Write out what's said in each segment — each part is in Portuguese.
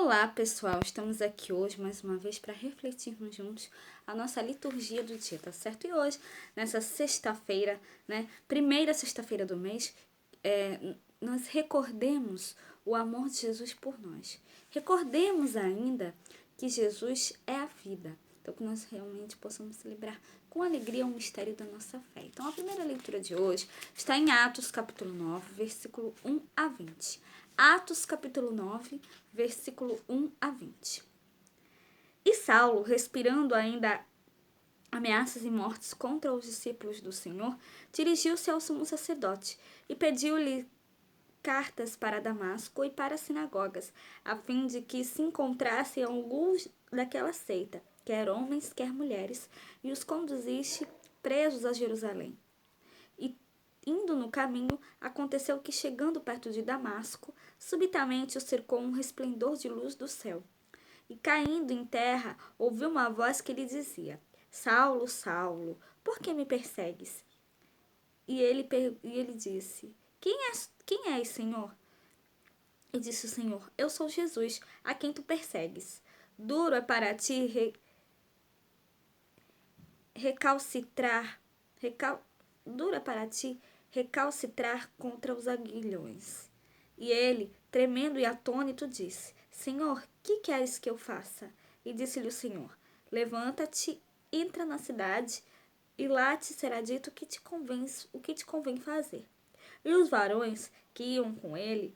Olá, pessoal! Estamos aqui hoje mais uma vez para refletirmos juntos a nossa liturgia do dia, tá certo? E hoje, nessa sexta-feira, primeira sexta-feira do mês, nós recordemos o amor de Jesus por nós. Recordemos ainda que Jesus é a vida. Então, que nós realmente possamos celebrar com alegria o mistério da nossa fé. Então, a primeira leitura de hoje está em Atos, capítulo 9, versículo 1 a 20. Atos, capítulo 9, versículo 1 a 20. E Saulo, respirando ainda ameaças e mortes contra os discípulos do Senhor, dirigiu-se ao sumo sacerdote e pediu-lhe cartas para Damasco e para as sinagogas, a fim de que se encontrassem alguns daquela seita, quer homens, quer mulheres, e os conduzisse presos a Jerusalém. E, indo no caminho, aconteceu que, chegando perto de Damasco, subitamente o cercou um resplendor de luz do céu. E, caindo em terra, ouviu uma voz que lhe dizia: Saulo, Saulo, por que me persegues? E ele disse: Quem és, Senhor? E disse o Senhor: Eu sou Jesus, a quem tu persegues. Duro é para ti recalcitrar contra os aguilhões. E ele, tremendo e atônito, disse: Senhor, que queres que eu faça? E disse-lhe o Senhor: Levanta-te, entra na cidade, e lá te será dito o que te convém fazer. E os varões que iam com ele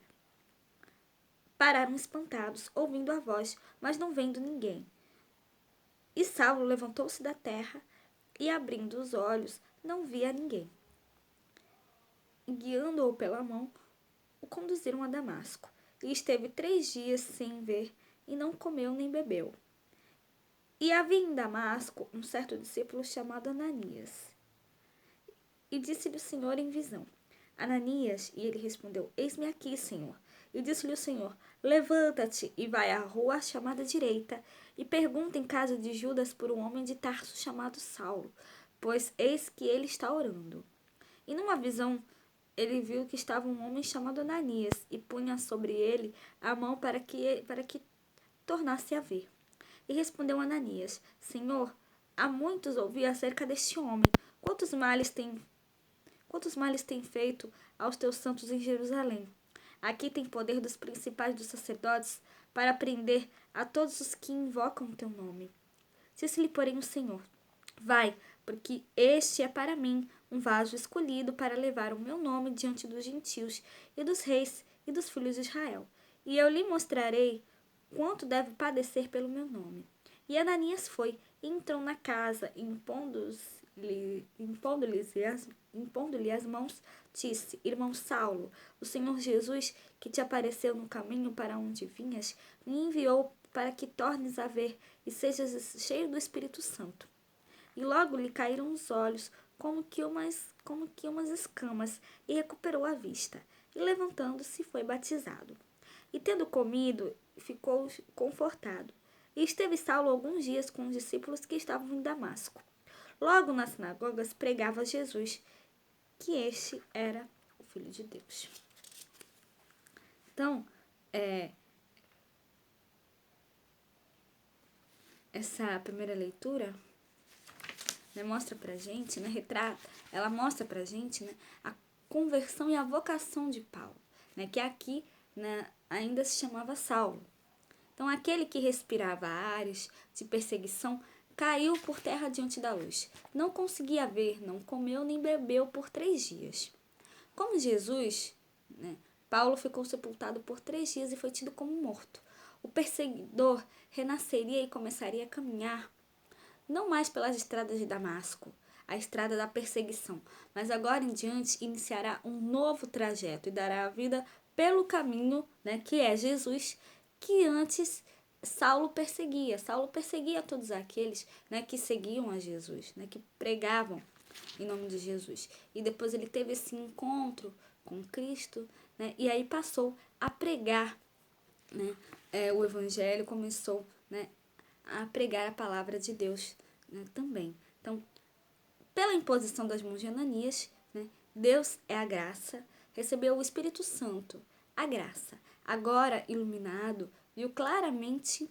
pararam espantados, ouvindo a voz, mas não vendo ninguém. E Saulo levantou-se da terra e, abrindo os olhos, não via ninguém. E, guiando-o pela mão, o conduziram a Damasco. E esteve 3 dias sem ver, e não comeu nem bebeu. E havia em Damasco um certo discípulo chamado Ananias. E disse-lhe o Senhor em visão: Ananias, e ele respondeu: Eis-me aqui, Senhor. E disse-lhe o Senhor: Levanta-te e vai à rua chamada direita, e pergunta em casa de Judas por um homem de Tarso chamado Saulo, pois eis que ele está orando. E numa visão ele viu que estava um homem chamado Ananias, e punha sobre ele a mão para que tornasse a ver. E respondeu Ananias: Senhor, há muitos ouvi acerca deste homem. Quantos males tem feito aos teus santos em Jerusalém? Aqui tem poder dos principais dos sacerdotes para prender a todos os que invocam o teu nome. Disse-lhe, porém, o Senhor: Vai, porque este é para mim um vaso escolhido para levar o meu nome diante dos gentios e dos reis e dos filhos de Israel. E eu lhe mostrarei quanto deve padecer pelo meu nome. E Ananias foi e entrou na casa, impondo-lhe as mãos, disse: Irmão Saulo, o Senhor Jesus, que te apareceu no caminho para onde vinhas, me enviou para que tornes a ver e sejas cheio do Espírito Santo. E logo lhe caíram os olhos como que umas escamas, e recuperou a vista. E levantando-se, foi batizado. E tendo comido, ficou confortado. E esteve Saulo alguns dias com os discípulos que estavam em Damasco. Logo nas sinagogas pregava Jesus, que este era o Filho de Deus. Então, essa primeira leitura mostra pra gente, ela mostra pra gente a conversão e a vocação de Paulo, que aqui ainda se chamava Saulo. Então, aquele que respirava ares de perseguição caiu por terra diante da luz. Não conseguia ver, não comeu nem bebeu por 3 dias. Como Jesus, Paulo ficou sepultado por 3 dias e foi tido como morto. O perseguidor renasceria e começaria a caminhar, não mais pelas estradas de Damasco, a estrada da perseguição, mas agora em diante iniciará um novo trajeto e dará a vida pelo caminho, que é Jesus, que antes Saulo perseguia. Saulo perseguia todos aqueles, que seguiam a Jesus, que pregavam em nome de Jesus. E depois ele teve esse encontro com Cristo, e aí passou a pregar, o evangelho, começou, a pregar a palavra de Deus, também. Então, pela imposição das mãos de Ananias, Deus é a graça, recebeu o Espírito Santo, a graça. Agora, iluminado, viu claramente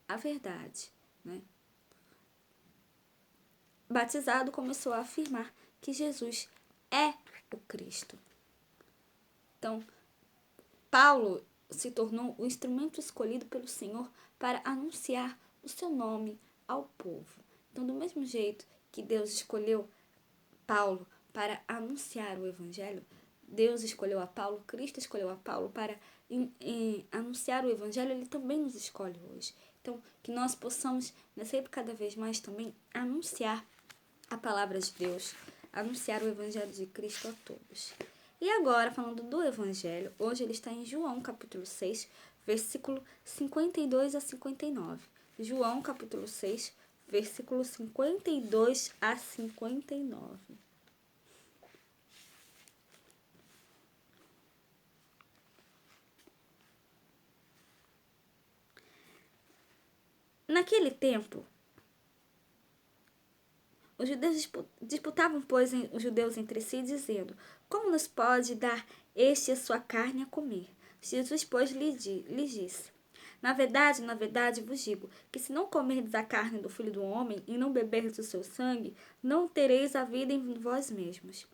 a verdade, né? Batizado, começou a afirmar que Jesus é o Cristo. Então, Paulo se tornou o instrumento escolhido pelo Senhor para anunciar o seu nome ao povo. Então, do mesmo jeito que Deus escolheu Paulo para anunciar o Evangelho, Deus escolheu a Paulo, Cristo escolheu a Paulo para anunciar o Evangelho, Ele também nos escolhe hoje. Então, que nós possamos, sempre cada vez mais também, anunciar a palavra de Deus, anunciar o Evangelho de Cristo a todos. E agora, falando do Evangelho, hoje ele está em João, capítulo 6, versículo 52 a 59. João, capítulo 6, versículo 52 a 59. Naquele tempo, os judeus disputavam, pois, os judeus entre si, dizendo: como nos pode dar este a sua carne a comer? Jesus, pois, lhes disse: na verdade vos digo, que se não comerdes a carne do Filho do Homem e não beberdes o seu sangue, não tereis a vida em vós mesmos.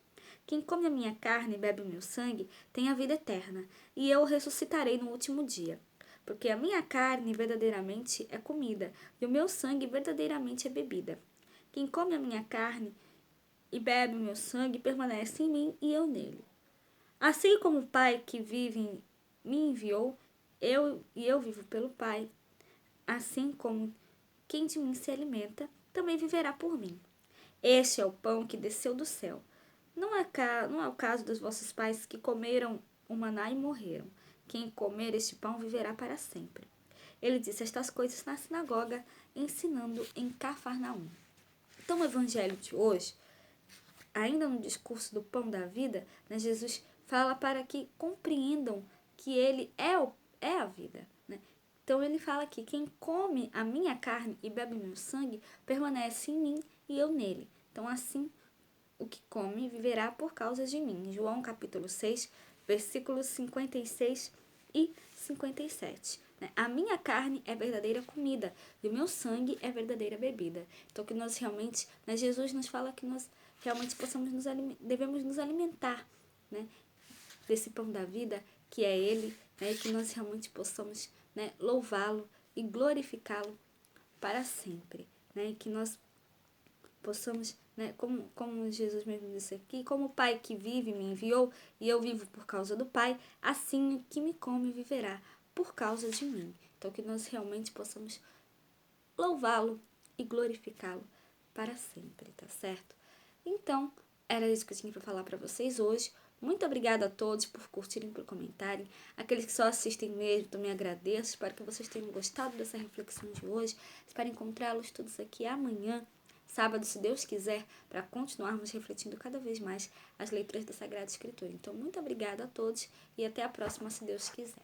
Quem come a minha carne e bebe o meu sangue tem a vida eterna, e eu o ressuscitarei no último dia. Porque a minha carne verdadeiramente é comida, e o meu sangue verdadeiramente é bebida. Quem come a minha carne e bebe o meu sangue permanece em mim e eu nele. Assim como o Pai que vive me enviou, eu vivo pelo Pai, assim como quem de mim se alimenta, também viverá por mim. Este é o pão que desceu do céu. Não é o caso dos vossos pais que comeram o maná e morreram. Quem comer este pão viverá para sempre. Ele disse estas coisas na sinagoga, ensinando em Cafarnaum. Então, o evangelho de hoje, ainda no discurso do pão da vida, né, Jesus fala para que compreendam que ele é a vida. Né? Então, ele fala que quem come a minha carne e bebe o meu sangue permanece em mim e eu nele. Então, assim, o que come viverá por causa de mim. João capítulo 6, versículos 56 e 57. A minha carne é verdadeira comida e o meu sangue é verdadeira bebida. Então, que nós realmente, Jesus nos fala que nós realmente devemos nos alimentar, né, desse pão da vida, que é Ele, né, e que nós realmente possamos, né, louvá-lo e glorificá-lo para sempre, né, e que nós possamos, né, como Jesus mesmo disse aqui, como o Pai que vive me enviou e eu vivo por causa do Pai, assim o que me come viverá por causa de mim. Então, que nós realmente possamos louvá-lo e glorificá-lo para sempre, tá certo? Então, era isso que eu tinha para falar para vocês hoje. Muito obrigada a todos por curtirem, por comentarem. Aqueles que só assistem mesmo, também agradeço. Espero que vocês tenham gostado dessa reflexão de hoje. Espero encontrá-los todos aqui amanhã, sábado, se Deus quiser, para continuarmos refletindo cada vez mais as leituras da Sagrada Escritura. Então, muito obrigada a todos e até a próxima, se Deus quiser.